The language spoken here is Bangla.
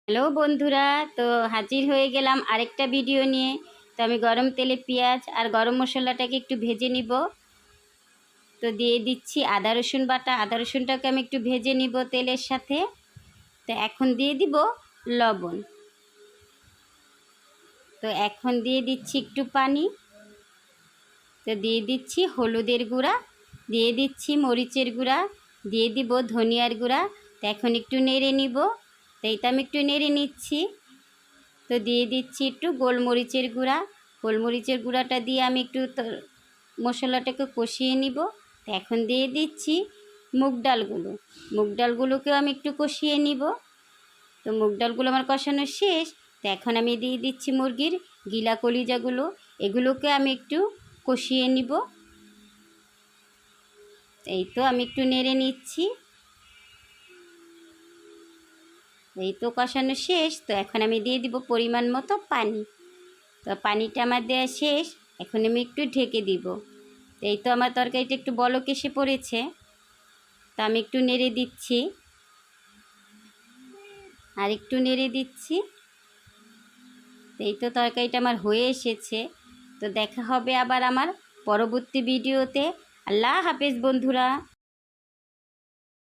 হ্যালো বন্ধুরা, তো হাজির হয়ে গেলাম আরেকটা ভিডিও নিয়ে। তো আমি গরম তেলে পেঁয়াজ আর গরম মশলাটাকে একটু ভেজে নিব। তো দিয়ে দিচ্ছি আদা রসুন বাটা। আদা রসুনটাকে আমি একটু ভেজে নিব তেলের সাথে। তো এখন দিয়ে দিব লবণ। তো এখন দিয়ে দিচ্ছি একটু পানি। তো দিয়ে দিচ্ছি হলুদের গুঁড়া, দিয়ে দিচ্ছি মরিচের গুঁড়া, দিয়ে দিব ধনিয়ার গুঁড়া। তো এখন একটু নেড়ে নিব। তো এইটা আমি একটু নেড়ে নিচ্ছি। তো দিয়ে দিচ্ছি একটু গোলমরিচের গুঁড়া। গোলমরিচের গুঁড়াটা দিয়ে আমি একটু মশলাটাকে কষিয়ে নিব। তো এখন দিয়ে দিচ্ছি মুগ ডালগুলো। মুগ ডালগুলোকেও আমি একটু কষিয়ে নিব। তো মুগ ডালগুলো আমার কষানো শেষ। তো এখন আমি দিয়ে দিচ্ছি মুরগির গিলা কলিজাগুলো। এগুলোকে আমি একটু কষিয়ে নিব। এই তো আমি একটু নেড়ে নিচ্ছি। এই তো কষানো শেষ। তো এখন আমি দিয়ে দিব পরিমাণ মতো পানি। তো পানিটা আমার দেওয়া শেষ। এখন আমি একটু ঢেকে দিব। এই তো আমার তরকারিটা একটু বলক এসে পড়েছে। তো আমি একটু নেড়ে দিচ্ছি, আর একটু নেড়ে দিচ্ছি। এই তো তরকারিটা আমার হয়ে এসেছে। তো দেখা হবে আবার আমার পরবর্তী ভিডিওতে। আল্লাহ হাফেজ বন্ধুরা।